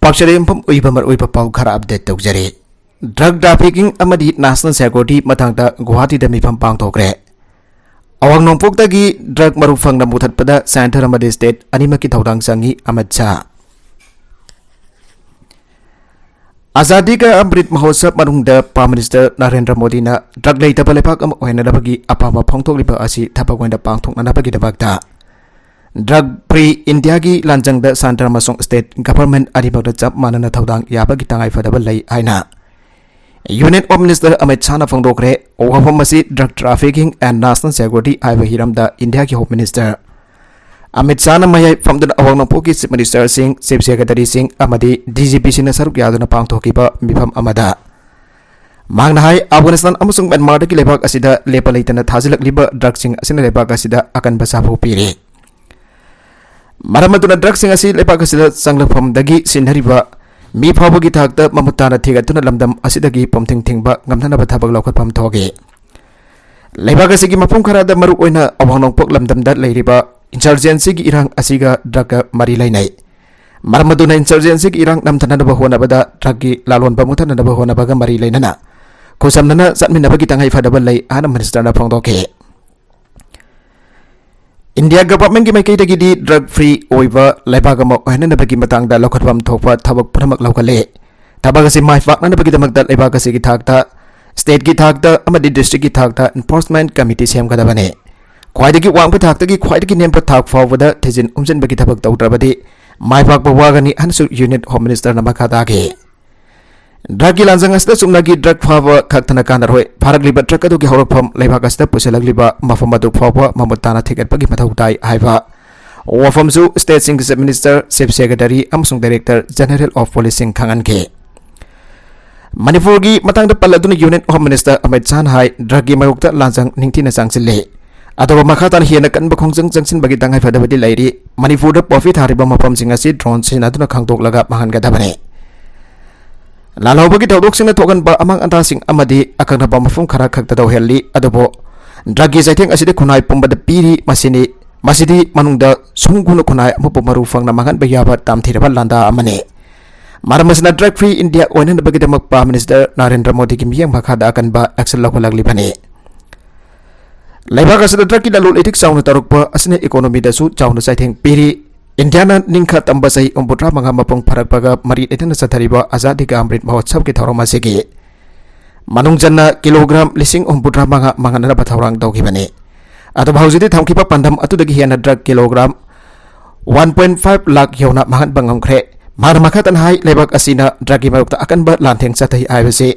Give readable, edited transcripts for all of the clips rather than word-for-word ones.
ꯄꯥꯛꯆꯔꯦꯝꯐꯝ ꯑꯣꯏꯕ ꯃꯔꯨꯑꯣꯏꯕ ꯄꯥꯎ ꯈꯔ ꯑꯞꯗꯦꯠ ꯇꯧꯖꯔꯤ꯫ ꯗ꯭ꯔꯒ ꯇ꯭ꯔꯥꯐꯤꯀꯤꯡ ꯑꯃꯗꯤ ꯅꯦꯁꯅꯦꯜ ꯁꯦꯀ꯭ꯌꯨꯔꯤꯇꯤ ꯃꯇꯥꯡꯗ ꯒꯨꯋꯥꯍꯥꯇꯤꯗ ꯃꯤꯐꯝ ꯄꯥꯡꯊꯣꯛꯈ꯭ꯔꯦ꯫ ꯑꯋꯥꯡ ꯅꯣꯡꯄꯣꯛꯇꯒꯤ ꯗ꯭ꯔꯒ ꯃꯔꯨ ꯐꯪꯅ ꯃꯨꯊꯠꯄꯗ ꯁꯦꯟꯇꯔ ꯑꯃꯗꯤ ꯁ꯭ꯇꯦꯠ ꯑꯅꯤꯃꯛꯀꯤ ꯊꯧꯗꯥꯡ ꯆꯪꯏ ꯑꯃꯤꯠ ꯁꯥꯍ꯫ आजादी का अमृत महोत्सव मनुंगदा प्राइम मिनिस्टर नरेंद्र मोदी ना ड्रग लेतब लेपाक अमा ओइननबगी अपामा फोंथोकलिबा असि थबक ओइना पांथोकननबगीदमक्ता ड्रग फ्री इंडिया की लांजंग सेंटर अमसुंग स्टेट गवर्नमेंट अनिमक्ता चप मानना थौदांग याबगी तंगाई फदबा लई हाइना यूनियन होम मिनिस्टर अमित शाहना फोंदोकरे ओवफम असि drug trafficking and national security हाइबा हिरमदा इंडिया की होम मिनिस्टर अमित शाह मयाई फमदन अवांग नोंपोकि chief minister Singh chief secretary Singh अमदी DGP Singh सरुक यादुना पांथोकिबा मिफम अमदा मांगना हाई अफगानिस्तान अमसुंग म्यांमार की लेबाक असिदा लेपा लेतना थाजिलकलिबा ड्रग सिंह असिना लेबाक असिदा अकनबा साफु पीरे मरम अदुना ड्रग सिंह असि लेबाक असिदा संगलफमदगी सिनहरिबा मी फावगी थाकता ममुताना थिगतुना लमदम असिदगी पोमथिंग थिंगबा गमथनबा थबक लौखतफम थोगे लेबाक असिगी मफम खरादा मरु ओइना अवांग नोंपोक लमदमदा लेरिबा इंसर्जेंसी की इरांग असीगा ड्रग मरी लाइनाई मरमदुना इंसर्जेंसी की इरांग नमथननबा होनबदा ड्रग की लालोनबा मुथननबा होनबगा मरी लाइनना खुसमनना चटमिनबगी तंगाई फदबा लई आना मिनिस्टरना फोंदोके इंडिया गवर्नमेंट की माइकैदगी ड्रग फ्री ओइबा लेबागमा ओहननबगी मतंगदा लौखतफम थोपा थबक पुरमक लौखले थबक असि माइफाकननबगीदमक्ता लेबाग असिगी थाकता स्टेट की थाकता अमदि डिस्ट्रिक्ट की थाकता एनफोर्समेंट कमिटी सेमगदबने ख्वाइदगी वांगबा थाकतगी ख्वाइदगी नेमबा थाक फावबदा थेजिन उमजनबगी थबक तौद्रबदि माइफाकबा वागनी हनसु यूनियन होम मिनिस्टर न मखादागे ड्रग की लांजंग असदा सुमनागी ड्रग फावा खक्तना कानरहोय फारगलिबा ड्रग अदुगी हौरफम लेबाक असदा पुसलगलिबा मफम अदु फावा ममुताना थिगतपगी मथौ ताई हाइबा वफमसु state Singh chief minister chief secretary अमसुंग director general of police Singh खांगनके मणिपुर की मतंगदा पल्लदुना union home minister Amit Shah हाई ड्रग की मरुक्ता लांजंग निंगथिना चांगसिले अदोबा मखातान हेना कनबा खोंजंग जंगसिन बगी तंगाई फदबदि लैरि मणिपुर प्रॉफिट हारिबा मफमसिंग असि ड्रोन सिनादुना खांगदोकलगा माहनगदबने लालौबगी थौदोकसिंगना थोगनबा अमंग अंतासिंग अमदि अकंगनबा मफम खरा खक्ता दौहेल्ली अदोबो ड्रग की जैथेंग असिदि खुनाई पुंबदा पीरी मसिदि मनुंगदा सुंगुना खुनाई अमुपु मरु फंगना मांगनबा याबा तामथिरबा लांदा अमने मारमसना ड्रग फ्री इंडिया ओइननबगीदमक प्राइम मिनिस्टर नरेंद्र मोदी की मियंग मखादा अकनबा एक्शन लौखलगलिबने लेबाक असद ड्रग की ललोल इथिक चाउना तरुकपा असने इकोनॉमी दसु चाउना चाइथेंग पीरी इंडियाना निंखा तंबा सही 93 मपुंग फरकपगा मरी लेथन सथरिबा आजादी का अमृत महोत्सव के थौरम असिगी मनुंगजन्ना किलोग्राम 93 मंगनना बथौरांग दौगिबने अदो भाउजिदि थमखिबा पंदम अतुदगी हेना ड्रग किलोग्राम 1.5 लाख यौना महन बंगमख्रे मार मखतन हाई लेबाक असिना ड्रग की मरुक्ता अकनबा लांथेंग सथै आइबसे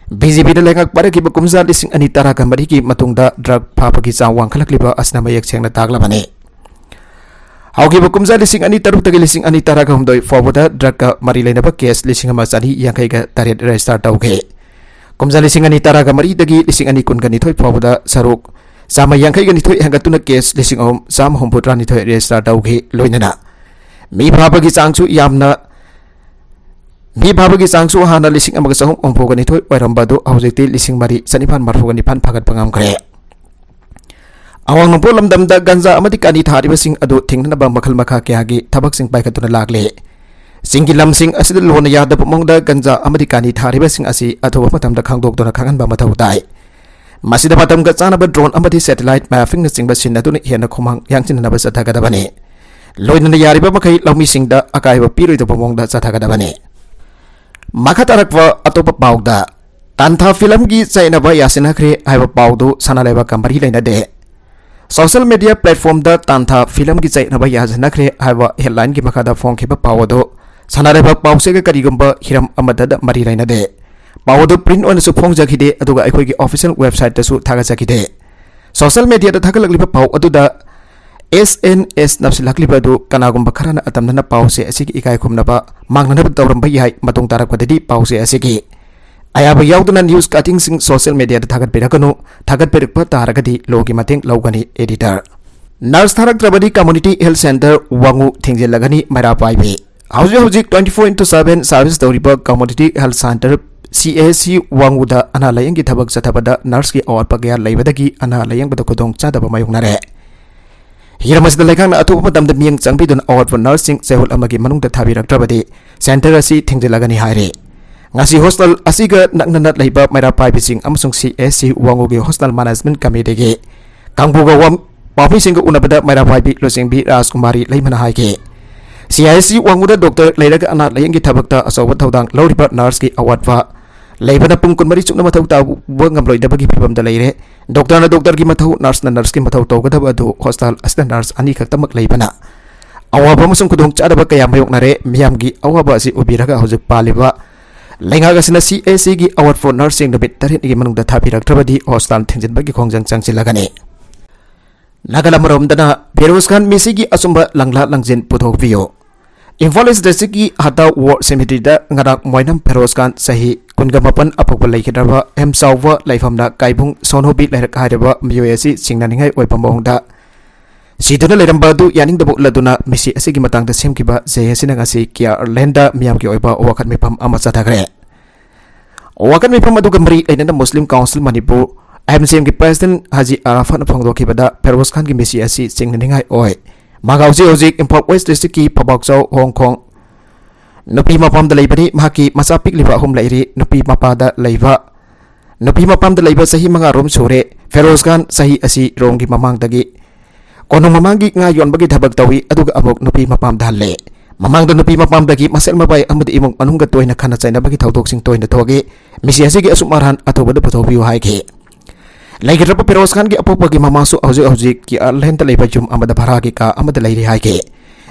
बीजेपी लेंगक परकिब कुमजा 2013 की मतुंगदा ड्रग फापगी चांग वांखलकलिबा असना मयक सेंगना तागलबने हाउगिब कुमजा 2013 तगी 2013 फावबदा ड्रग का मरी लेनबा केस 1948 रजिस्टर तौगे कुमजा 2013 तगी 2019 फावबदा सरुक चामा 52 हेंगतुना केस 1963 रजिस्टर तौगे लोइनना मी फापगी चांगसु यामना मी भाबगी चांगसु हाना 1994 ओइरंबादो हौजेक्ति 1994 फगतपंगामख्रे अवांग नोंपोक लमदमदा गंजा अमदि कानी थारिबसिंग अदु थिंगनबा मखल मखा क्यागी थबकसिंग पाइखतुना लागले सिंगी लमसिंग असिद लोन यादब मोंगदा गंजा अमदि कानी थारिबसिंग असि अथोबा मतमदा खांगदोकदुना खांगनबा मथौ ताई मसिदा मतमगा चानबा ड्रोन अमदि सैटेलाइट मैपिंग नचिंगबा सिनदुना हेना खुमांग यांचिननबा चथागदबने लोइनना यारिबा मखै लौमिसिंगदा अकाइबा पिरोइदबा मोंगदा चथागदबने मखतारकवा अतोप पाउदा तांथा फिल्म की चाइनबा यासिनखरे हाइबा पाउदो सनालेबा कमरी लेनदे सोशल मीडिया प्लेटफॉर्म दा तांथा फिल्म की चाइनबा यासिनखरे हाइबा हेडलाइन की मखादा फोंखिबा पाउदो सनालेबा पाउसे के करिगुंबा हिरम अमददा मरी लेनदे पाउदो प्रिंट ओन सु फोंजखिदे अदुगा अखोगी ऑफिशियल वेबसाइट तसु थागजखिदे सोशल मीडिया दा थागलगलिबा पाउ अदुदा SNS नफसिलकलिबदु कनागुंबा खराना अतमना पाउसे असिगी इकाय खुमनबा मांगनब तौरंबा याय मतुंग तारकपदि पाउसे असिगी अयाबा याउदना न्यूज कटिंग सिंग सोशल मीडिया दा थागतपेरकपा तारगदि लोगी मतेंग लौगनी एडिटर नर्स थारकत्रबदि कम्युनिटी हेल्थ सेंटर वांगु थिंगजेलगनी मैरा पाइबे हौजिक 24/7 सर्विस तौरिबा कम्युनिटी हेल्थ सेंटर CAC वांगुदा अना लयंगी थबक चथबदा नर्स की अवारपा गया लैबदगी अना लयंगबदा खुदोंग चादबा मायुंगनरे हिरमसद लेखांग अथोप मतमद मियंग चंगबिदुन अवार्ड नर्सिंग सेहुल अमगी मनुंग थाबिरक्त्रबदि सेंटर असी थिंगजिलगनी हाइरे ngasi hostel asiga naknanat leiba maira paibising amasung CSC wangogi hostel management committee ge kangbuga wam papising unabada maira paibi losingbi Rajkumari leimana haike CSC wanguda doctor leiraga anat leyengi thabakta asawa thodang loriba nurse gi awatwa leibana pungkun mari chukna mathau ta ngam loidabagi phibam da leire doctor gi mathau nurse gi mathau tawgadaba adu hostel astan nurse ani khaktamak leibana awaba musung kudung chadaba kaya mayoknare miyamgi awaba asi ubiraga hojik paliba Lenga gasina CAC gi award for nursing debit tarit gi manung da thapirak thrabadi hostel thinjin bagi khongjang changchilagani nagalamrom dana Feroz Khan misi gi asumba langla langjin puthok bio Infolis district gi hata war cemetery da ngarak moinam Feroz Khan sahi kungamapan apokba laikhidraba hemsawa laifamda kaibung sonobi lairak haidaba mioyasi singnaningai oipamong da siduna leiramba du yaning da laduna misi asigi matang da semkiba jayasina ngasi kia lenda miyam ki oiba wakat mipam ama chathagre wakat mipam adu gamri leina Muslim Council Manipur MCM ki president Haji Arafat phongdoki bada Feroz Khan ki misi asi singningai oi magauji ojik Imphal West district ki Phabokchau Hong Kong nupi mapam da leibani mahaki masapik liba hum lairi nupi mapada leiba nupi mapam da leiba sahi manga rom sore Feroz Khan sahi asi rongi mamang dagi konong mamangi nga yon bagi thabag tawi aduga amok nupi mapam dalle mamang da nupi mapam dagi masel mabay amadi imong manungga toy na kana chayna bagi thawdok sing toy na thoge misi asigi asumarhan atobada pathobiu haike laigidrapa Feroz Khan gi apopagi mamasu auji ki alhen ta leiba jum amada bharagi ka amada leiri haike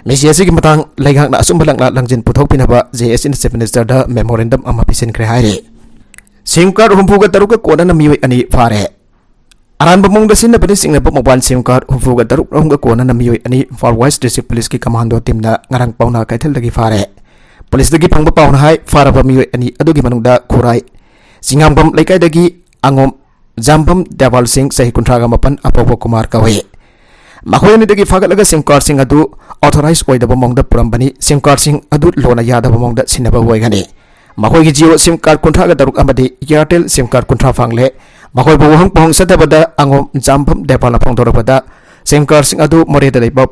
misi asigi matang laigang na asumbalang na langjin puthok pinaba JSN Minister da memorandum ama pisin kre haire SIM card humpuga taruka kona na miwi ani fare Aran bamong da sin na bani sing na mobile SIM card hufuga daruk rahunga kona na miyoy ani Imphal West District Police ki commando team na ngarang pauna kaithal dagi fare police dagi phangba pauna hai fara ba miyoy ani adugi manungda khurai singambam laikai dagi angom jambam Deval Singh sahi kuntraga mapan Apopo Kumar kawe makhoi ni dagi fagatlaga SIM card sing adu authorized oida bamong da purambani SIM card sing adu lona yada bamong da sinaba hoigani makhoi gi Jio SIM card kuntraga daruk amadi Airtel SIM card kuntra fangle makhoi bo hang pong sadabada angom jambam Deval na phongdorabada SIM card sing adu more da leibab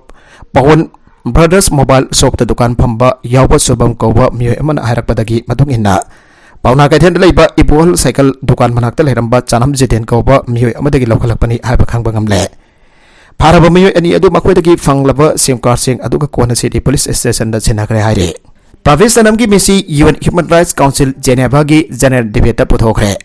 Pawon Brothers Mobile Shop da dukan phamba yawba subam kowa miyoy amana hairakpadagi matung inna pauna kaithen da leiba Ibuhal cycle dukan manakta leiramba chanam jeten kowa miyoy amadagi lokhalakpani haiba khangba ngamle pharaba miyoy ani adu makhoi dagi fanglaba SIM card sing adu ka kona city police station da chenakre haire Pravesh Sanam gi misi UN Human Rights Council Geneva gi general debate puthokre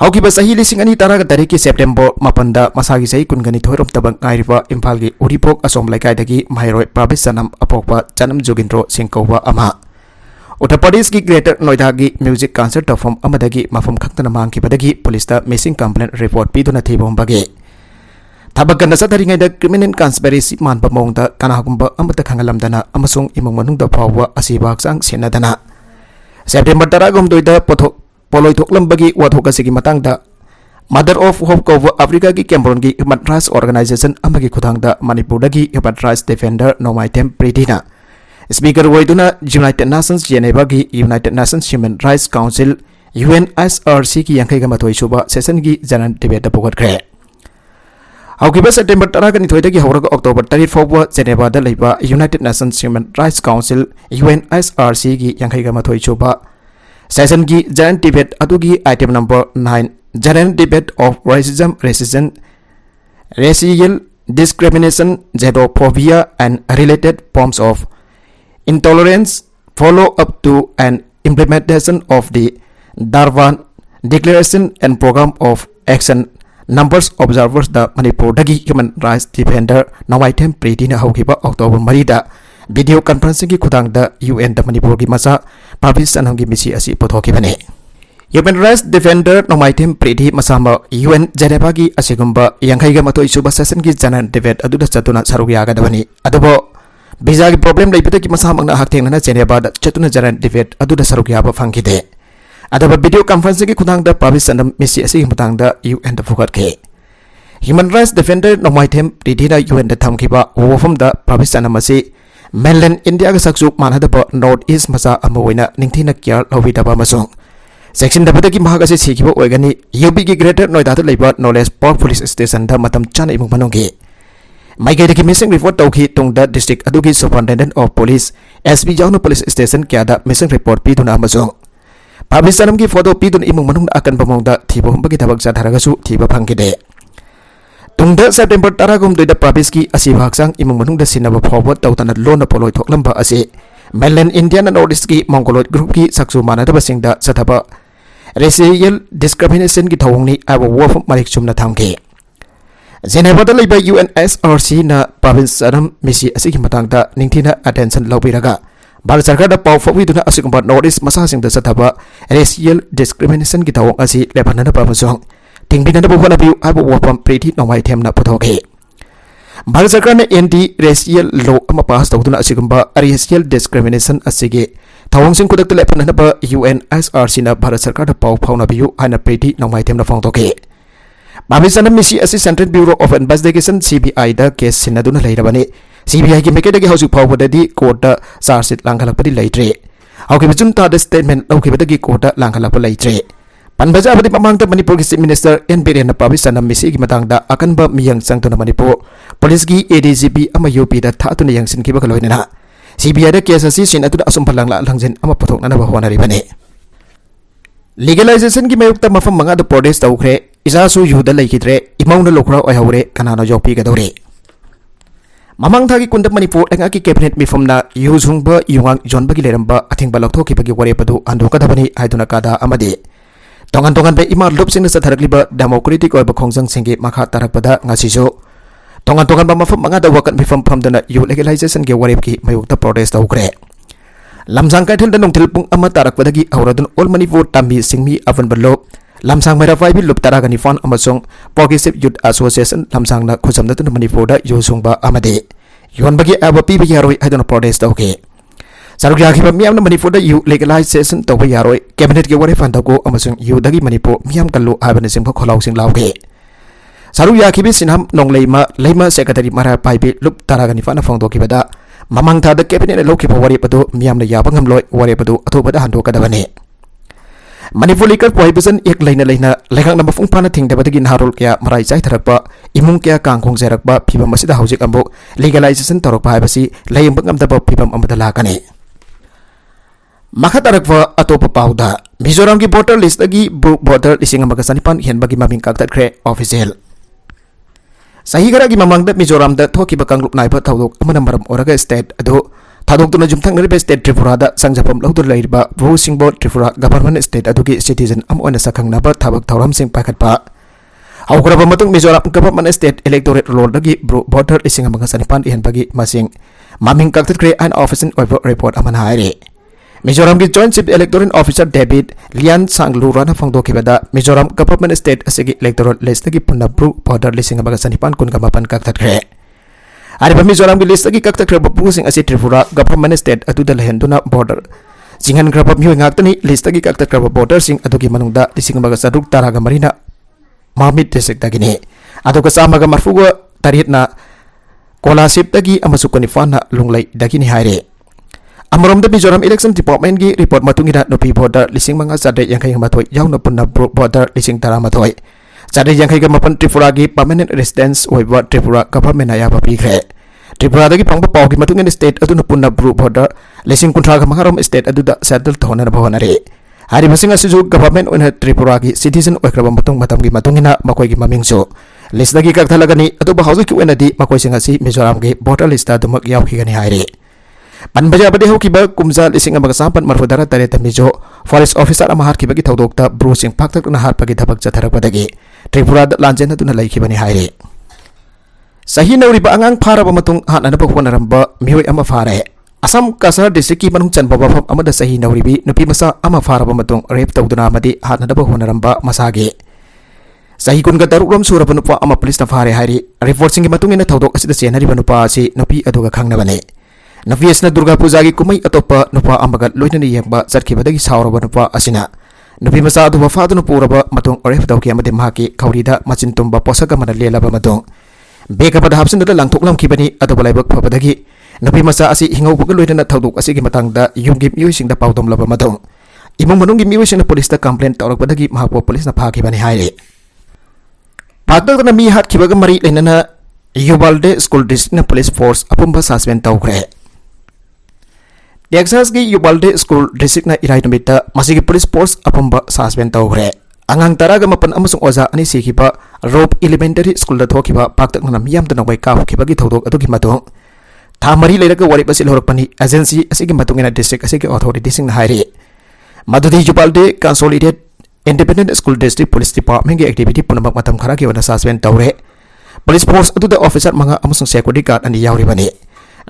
Hauki basahi lising ani taraga tariki September mapanda masagi sai kungani thoirom tabang airiba Imphal gi Uripok asom laikai dagi Mairoi Pravesh Sanam apokpa Chanam Jogindro Singkowa ama Uttar Pradesh gi Greater Noida gi music concert perform amadagi mafam khaktana mangki badagi police ta missing complaint report piduna thibom bage Thabagan sa taringai da criminal conspiracy man pamong da kanahagumba amata khangalamdana amasung imong manungda phawa asibak sang senadana September taragom doida poloi thoklam bagi wathok asigi matangda Mother of Hope Cover Africa gi Cameroon gi Human Rights Organization amagi khudangda Manipur dagi Human Rights Defender Nomaitem Pridina Speaker Waiduna United Nations Geneva gi United Nations Human Rights Council UNSRC ki yangkai ga mathoi suba session gi janan debate pokat kre Haukiba September taragani thoidagi hauraga October 3 fawwa Geneva da leiba United Nations Human Rights Council UNSRC gi yangkai ga mathoi suba session gi janan debate adugi item number 9 General debate of racism, racial discrimination, xenophobia, and related forms of intolerance. Follow up to and implementation of the Durban Declaration and Program of Action. Numbers observers the Manipur dagi Human Rights Defender Nomaitem Pridina Haukiba October Marida video conferencing ki khudang da UN da Manipur gi masa Pravesh Sanam gi misi asi pothoki bane Human Rights Defender Nomaitem Pridi masama UN Geneva gi asigumba yangkai ga matoi suba session gi janan debate aduda chatuna sarugya ga dabani adubo visa gi problem leipita ki masama na haktheng na Geneva da chatuna janan debate aduda sarugya ba fangkide adaba video conference gi khudang da Pravesh Sanam misi asi mutang da UN da fukat ke Human Rights Defender Nomaitem Pridi da UN da thamkiba wofam da Pravesh Sanam asi mainland India ga saksu manhadaba North East masa amoina ningthina kyar lawidaba masong Section dabadagi mahagasi sikibo oigani UB gi Greater Noida da leiba Knowledge Park Police Station da matam chana imong manonggi Maikayꯗꯒꯤ missing report tawki tungda district adugi superintendent of police SB Jauna police station kyada missing report piduna amasung Pabisanamgi photo pidun imung manung akan pamongda thiba humbagi thabak satharagasu thiba phangkide tungda September taragum doida Pabiski asiba haksang imung manungda sinaba forward tawtana lona poloi thoklamba ase mainland India na Northeast ki Mongoloid group ki saksu manadaba singda sathaba racial discrimination ki thawngni aba wafum marik chumna thamke Geneva da laiba UNSRC na province sanam misi asigi matangda ningthina attention lawbiraga Bharat Sarkar da pau fawiduna asigumba Northeast masasing da sathaba racial discrimination ki thawng asi lebanana pamasong tingbinana bhona biu aba wafam preti nongmai themna puthoke Bharat Sarkar na anti racial law ama pass tawduna asigumba racial discrimination asigi thawng sing kudak lebanana ba UNSRC na Bharat Sarkar da pau phawna biu ana preti nongmai themna phangtoke Pabisanam misi asi Central Bureau of Investigation CBI da case sinaduna leirabani CBI ki mekeda ki hausu phawbadadi court da charge langhalapadi leitre hauki bijunta da statement laukibadagi court da langhalapa leitre panbaja abadi pamangta Manipur ki Chief Minister N Biren Pabisanam misi ki matangda akanba miyang sangtuna Manipur police ki ADGP ama UP da thatuna yangsin ki bakaloinana CBI da case asi sinaduna asumpalang la langjen ama puthokna na bahwana ribani legalization ki mayukta mafam manga da protest tawkhre Isasu yuda laikidre imau na lokra oihaure kanana jopi gadore Mamang thagi kundap Manipur ang aki cabinet mifam na yuzungba yungang jonba ki leramba ating balakto ki pagi wari padu ando kadabani aiduna kada amade tongan be ima lupsing na sa tharakliba democratic oiba khongjang singge makha tarakpada ngasiso tongan ba mafam manga da wakat mifam phamdana yu legalization ge warep ki mayukta protest tawkre lamjang kai thil da nongthil pung ama tarakpadagi auradun all Manipur tammi singmi avan ballo Lamsang Mera Five Lup Taragani Fund Amasong Progressive Youth Association Lamsang na Kusam na Manipur da Yusungba Amade Yon bagi aba pibi yaroi haidona protest okay Saruk yaki pa miyam na Manipur da yu legalization tawba yaroi cabinet ke wari fanda ko amasong yu dagi Manipur miyam kallo abana sing pa kholaw sing law ke Saruk yaki bi sinam nong leima secretary Mara Five Lup Taragani Fund Fong doki bada mamang ta da cabinet na loki pa wari pado miyam na yabang hamloi wari pado atho bada hando kadabane Manipur Liquor Prohibition ek laina lekhang na mafung pana thing dabadagi naharol kya marai chai tharakpa imung kya kangkhong jerakpa phibam masida haujik ambo legalization torokpa habasi layem bangam daba phibam amada lakane makha tarakwa atopa pauda Mizoram ki voter list agi voter lising amaga sanipan henbagi maming kaktat kre official sahi gara gi mamang da Mizoram da thoki ba kanglup nai ba thawdok amana maram oraga state ado Thadok tuna jumthang nariba state Tripura da sangjapam laudur lairiba Bro Singbo Tripura government state adugi citizen am ona sakhang naba thabak thauram sing pakhatpa Haukraba matung Mizoram government state electorate roll dagi bro voter lising amanga sanipan ihan bagi masing maming kaktat kre an office over report aman haire Mizoram ki joint chief electoral officer David Lian Sanglu rana phangdo kibada Mizoram government state asigi electoral list dagi punna bro voter lising amanga sanipan kun kamapan kaktat kre Ariba Mizoram ki list agi kakta kraba pungusing asi Tripura government state atuda lehenduna border jingan kraba miyo ngaktani list agi kakta kraba border sing atugi manungda lising maga saduk taraga marina mamit district dagini atuga samaga marfuga tarit na kolasip dagi amasukani fana lunglai dagini haire Amarom da Mizoram election department gi report matungina nopi border lising manga sadai yang kay mathoy yauna punna border lising taramathoy Sadai yang kay mapan Tripura gi permanent residence oiba Tripura government aya papikre Tripura dagi pangpa pau gi matungin state adu na punna bru border lesing kuntra ga mangarom state adu da settle thona na bhawanare hari masinga suju government on Tripura gi citizen oikraba matung matam gi matungina makoi gi mamingso list dagi kak thalagani adu ba hauju ki wenadi makoi singa si Mizoram gi voter list adu mak yaw khigani haire Panbaja bade ho kiba kumza lising amaga sampan marfudara tare tamijo forest officer amahar kiba gi tawdokta bru sing paktak na har pagi thabak chatharak padagi Tripura da lanjen na lai khibani haire Sahi nauriba angang phara ba matung han na ba honaramba mioi ama phare Assam Kasar district ki manung chanba bafam amada sahi nauribi nupi masa ama phara ba matung rape tawduna amadi han na ba honaramba masage Sahi kun ga darugram sura banupa ama police na phare haire report sing matung ina tawdok asida senari banupa si nupi aduga khangna bane Navias na Durga Puja gi kumai atopa nupa amaga loina ni yengba charkibadagi sauraba nupa asina nupi masa adu wafadu nu puraba matung oref dawki amade mahaki kaurida machin tumba posaka mana lelaba matung beka pada hapsin da langthok lam kibani adu balaibak phabadagi nupi masa asi hingau bugal loina na thauduk asi gi matangda yumgi miui sing da paudom laba matung imong manung gi miui sing na police da complaint tawrak badagi mahako police na phaki bani haire pakta na mi hat kibaga mari lena Uvalde School District na Police Force apumba suspend tawkre. Texas ki Uvalde School District na irai numita masigi Police Force apumba suspend tawkre. Angang taraga mapan amasung oza ani sikiba Rope Elementary School da thokiba paktak na miyam da nawai kaw kibagi thodok adu kimatong thamari leiraga wari pasil horokpani agency asigi matungina district asigi authority sing na hairi madudi Uvalde Consolidated Independent School District Police Department ki activity punamak matam khara ki wana suspend tawre. Police Force adu da officer mga amusung security guard ani yauri bani.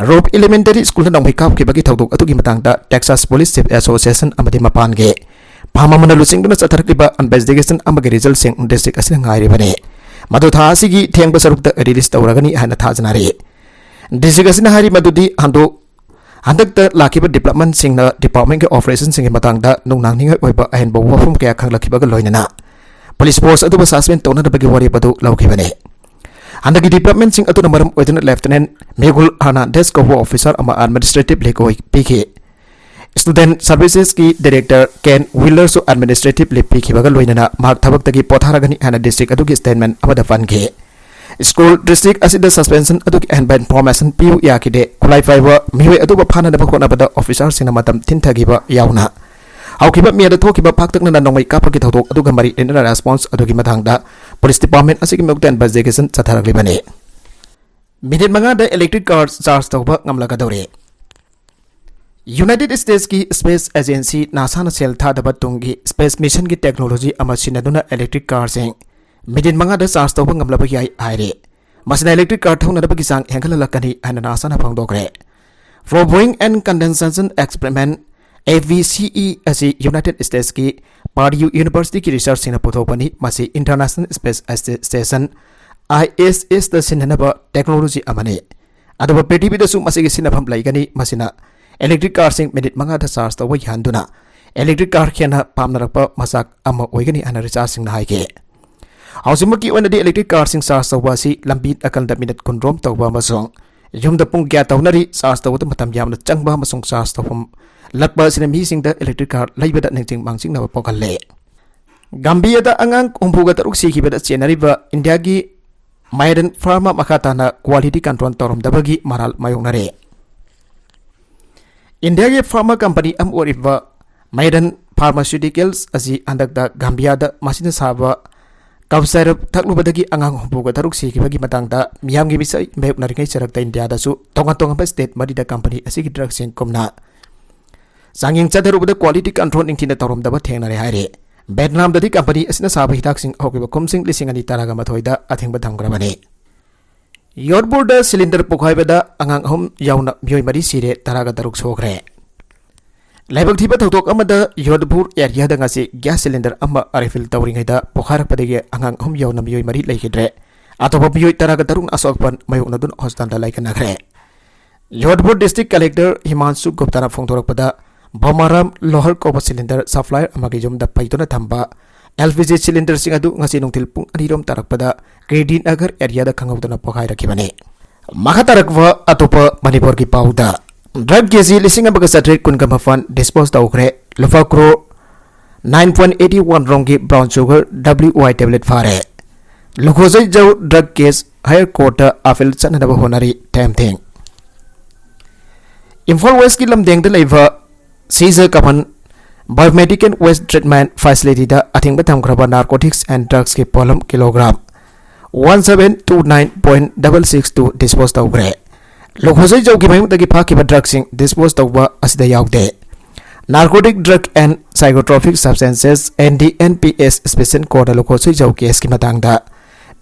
Rope Elementary School na nangmay kap kibagi tawdok adu ki matang da Texas Police Chief Association amadi mapan ge. Pahama manalusing duna sa tarakliba investigation amagi result sing district asin ngairi bani. Madu tha asigi theng basaruk da release tawragani hana tha janari. District asin hari madudi hando handak da lakiba development sing na department ke operation sing matang da nung nang ninga oiba ahen bo wafum kaya khang lakiba ga loinana. Police Force adu ba suspend tawna da bagi wari badu lauki bani. Handagi department sing atu namaram Lieutenant Lieutenant Megul Hernandez ko officer ama administrative lekoi piki. Student Services ki Director Ken Wheeler so administrative le piki bagal loinana mark thabak tagi potharagani hana district atu ki statement amada fan ke. School district asida suspension atu ki and information piu yakide kulai fiber miwe atu ba phana da khona bada officer sing matam tinthagi ba yauna. Haukiba miada thokiba paktak na nongmai kapaki thodok adu gamari in response adu ki mathangda Police Department asigi muktan investigation chatharagli bane. Minute manga da electric cars charge tawba ngamlaga dawre. United States ki Space Agency NASA na sel tha da batungi space mission ki technology amasina duna electric car sing minute manga da charge tawba ngamlaba yai aire. Masina electric car thona da bagi sang hengala lakani hana NASA na phangdokre. Flowing and condensation experiment AVCE asi United States ki Purdue University ki research sina puthopani masi International Space Station ISS da sinanaba technology amane adaba PTP da su masi sinabam laigani masina electric car sing minute manga da charge tawa yanduna electric car khena pamnarakpa masak ama oigani ana research sing na haike hausimaki onadi electric car sing charge tawa si lambi akalda minute kundrom tawa masong yumda pung kya tawnari charge tawa matam yamna changba masong charge tawam lakba sina mi sing da electric car laibada ningting mangsing na pokalle Gambia da angang umpuga taruk si kibada chenari ba India gi Maiden Pharma makata na quality control torom dabagi maral mayong nare India gi pharma company am oriba Maiden Pharmaceuticals asi andak da Gambia da masina saba kabsarap taklubadagi angang umpuga taruk si kibagi matang da miyam gi bisai mayok nari ngai charak da India da su tonga ba state madi da company asi gi drug sing komna Sanging chadaruba quality control ingtina torom daba thengnare haire Vietnam dadi company asina saba hitak sing hokiba kumsing lising ani taraga mathoida athengba thamgrabane Yodbur da cylinder pokhaiba da angang hom yauna myoi mari sire taraga daruk sokre Laibak thiba thotok amada Yodbur area da ngasi gas cylinder amma refill tawringai da pokharak padege angang hom yauna myoi mari laikidre atoba myoi taraga darung asokpan mayokna dun hospital da laikana khre Yodbur district collector Himanshu Gupta na phongthorak pada Bomaram lohar koba cylinder supplier amagi jomda paitona thamba LPG cylinder sing adu ngasi nungtil pung anirom tarakpada Gradin agar area da khangawdana pokhai rakhibane makha tarakwa atopa Manipur ki pauda drug kg lising abaga satret kun gamafan dispose tawkre lufa kro 9.81 rongi brown sugar WY tablet fare lukhozai jaw drug case higher court afil chanadaba honari time thing Imphal West ki lamdeng da leiba Caesar Kapan Biomedical Waste Treatment Facility da athing batam graba narcotics and drugs ke polam kilogram 1729.662 dispose tawgre lokhosai jaw ki mayung dagi phaki ba drugs sing dispose tawba asida yawde narcotic drug and psychotropic substances NDNPS special court lokhosai jaw case ki matang da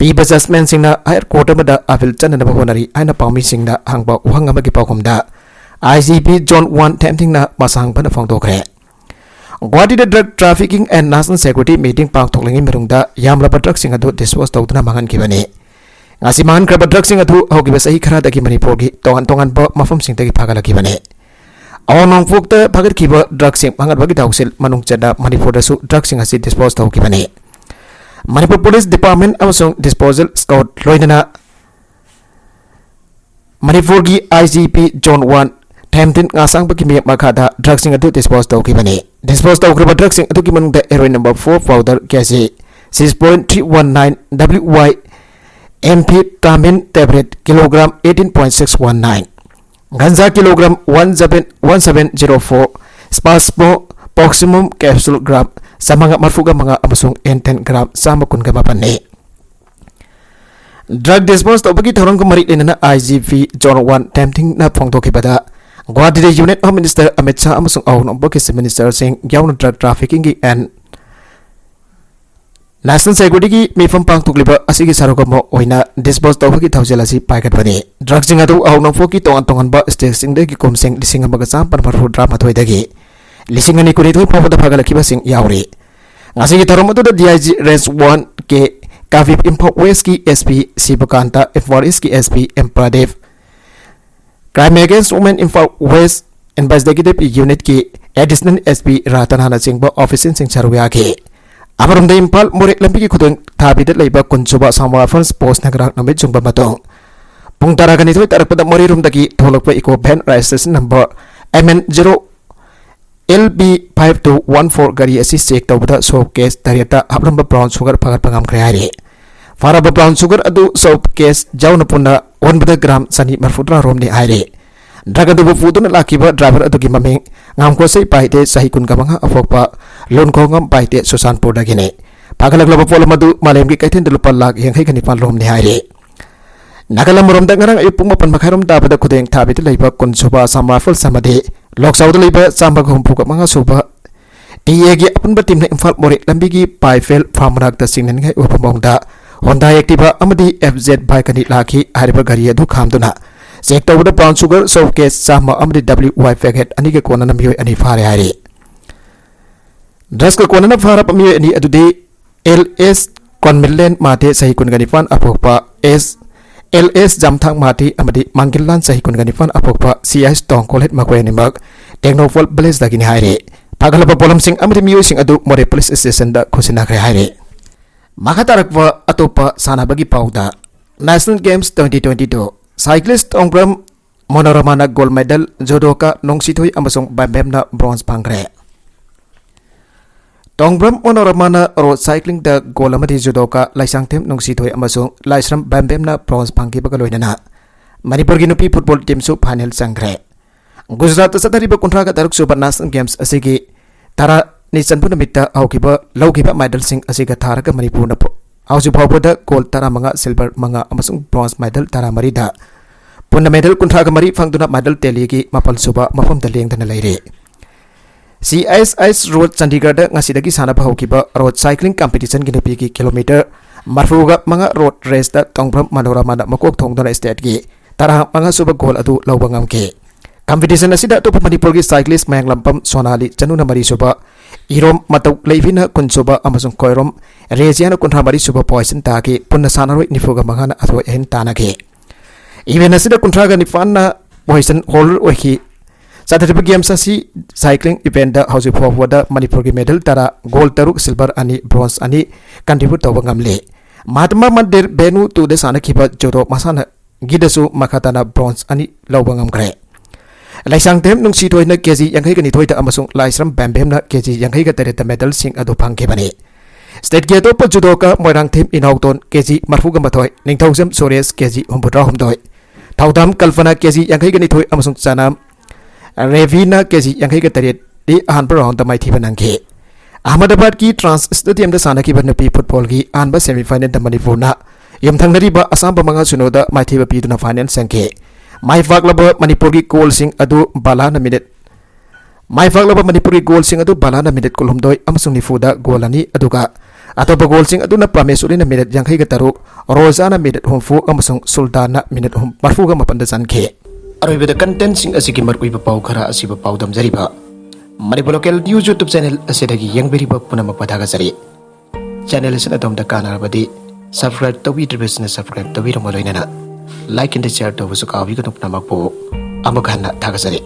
pi assessment sing na higher court ma da apil chanana ba honari aina pawmi sing da hangba uhanga ma ki pawkom da ICP John 1 tempting na masang pa na phongtokre Guwahati da drug trafficking and national security meeting pangthoklengi merungda yamla pa drug sing adu dispose tawduna mangan kibani ngasi mangan kraba drug sing adu hogiba sahi khara dagi Manipur gi tongan ba mafam sing dagi phagala kibani awang phukta phagat kiba drug sing mangat bagi tawsil manung chada Manipur da su drug sing asi dispose taw kibani Manipur Police Department amsong disposal scout loinana Manipur gi ICP John 1 Temptin ngasang bagi miyak makada drugs sing adu dispose taw kibani dispose taw kraba drugs sing adu kimanung da heroin number 4 powder kesi 6.319 WY amphetamine tablet kilogram 18.619, ganja kilogram 1704, spasmoximum capsule gram samanga marfuga mga amasung 10 gram sama kun gamapani. Drug dispose tawbagi thorong ko marit na IGV Zone 1 tempting na phongdokibada Guwahati Unit Home Minister Amit Shah amasung Ahon Bokis Minister Singh yawn drug trafficking and National Security ki mifam pangtukliba asigi sarogamo oina dispose tawbagi thawjelasi paigatbani drug sing adu ahon foki tongan ba state sing de ki komseng lising amagasam parmarhu drama thoidagi lising ani kuni thoi phawda phagalakiba sing yauri ngasigi tharomotu da DIG Range 1 ke Kavip Import West की SP Sibakanta F4 की SP Empradev Crime Against Women Import West Investigative Unit की Additional SP Ratanana Singba Office Sing Charwaya के Amarum de Impal Murik Lampi की खुदों थाबिदत लेबा कुंचुबा सामवा फंस post नगराक Namit Zumba मतों पुंगतारा का निथुई तरक पदा मोरी रुम दकी थोलक पे इको भैन registration number MN0 LB5214 gari asi check tawbada soap case tariata habramba brown sugar pagat pangam khayari faraba brown sugar adu soap case jauna punna 9 gram sani marfudra romni aire draga du putuna lakiba driver adu ki maming ngam ko sei paite sahi kun gamanga afokpa lon ko ngam paite susan poda gine pagalak loba pol madu malem ki kaithen de lupa lak yang hai kani pan romni aire Nagalam rom da ngarang ipung mapan makharum da pada kudeng thabit leiba kun suba samafal samade lok saud leiba sambag humpu ka manga suba DA gi apun batim na imfal mori lambi gi paifel famrak da singnen ngai upamong da Honda Activa amadi FZ bike ani laki hariba gari adu khamduna sek tawda brown sugar showcase sama amadi WY packet ani ge kona namiyo ani fare hari dress ka kona na fara pamiyo ani adude LS Conmilen mate sahi kun ganifan apokpa LS Jamthang Mati amadi Mangkilan sahi kun ganifan apokpa CIS tong kolet makwe nimak Technofol Blaze dagini haire pagalaba polam sing amadi miyo sing adu more police station da khosina kre haire makatarakwa atopa sana bagi pauda National Games 2022 cyclist Tongbram Monoramana gold medal judoka nongsithoi amasung bambemna bronze pangre Tongbram Monoramana road cycling da gold amadi judoka laisangthem nongsithoi amasung laisram bambemna bronze pangki bagaloinana Manipur gi nupi football team su final sangre Gujarat sadariba kontraga taruk super National Games asigi tara ni chanpuna mitta aukiba laukiba medal sing asiga tharaga Manipur na auju phawbada gold tara manga silver manga amasung bronze medal tara marida punna medal kontraga mari fangduna medal teli gi mapal suba mafam daleng dana leire CIS Road Chandigarh ngasidagi sana bahaukiba road cycling competition gi nepi gi kilometer marfuga manga road race da Tongbram Monoramana makok thongdana state gi tara manga suba goal adu lawbangam ke competition asida to Manipur gi cyclist mayang lampam Sonali chanuna mari suba irom matau leivina kunsuba amasung koirom rejiana kuntra mari suba poison ta ki punna sanaroi nifuga mangana atwa hen tanake even asida kuntra ga nifanna poison holder ohi Saturday games asi cycling event da hausi forward Manipur gi medal tara gold taruk silver ani bronze ani contribute tawangam le matma mandir benu tu de sana kiba joro masana gidasu makatana bronze ani lawangam gre Laisang tem nung sitoi na keji yang hai kani thoi ta amasung laisram bambem na keji yang hai ga tare ta medal sing adu phangke bani state ge to judoka moirang them inauton keji marfu ga mathoi ningthongsam sores keji humbutra humdoi thaudam kalpana keji yang hai kani thoi amasung chanam Revina keji yang hai ga tare di ahan round ta mai thi banangke Ahmedabad ki Trans Stadium da sana ki banpi football gi anba semi final da Manipur na yamthang nari ba asam ba manga sunoda mai thi ba pi duna final sangke Mai faglaba Manipur gi goal sing adu balana minute Mai faglaba Manipur gi goal sing adu balana minute kulhumdoi amasung nifuda goal ani aduga atoba goal sing adu na Pramesuri na minute yang ga taruk Rozana minute humfu amasung Sultana minute hum marfu ga mapanda sanke aroibeda content sing asigi markui ba pau khara asiba pau dam jariba Manipur local news YouTube channel asidagi yang beri ba punama padaga jari channel sina dom da kana badi subscribe to business subscribe to wi romoloina like and share to busu kawi ko namak po amagana thagajari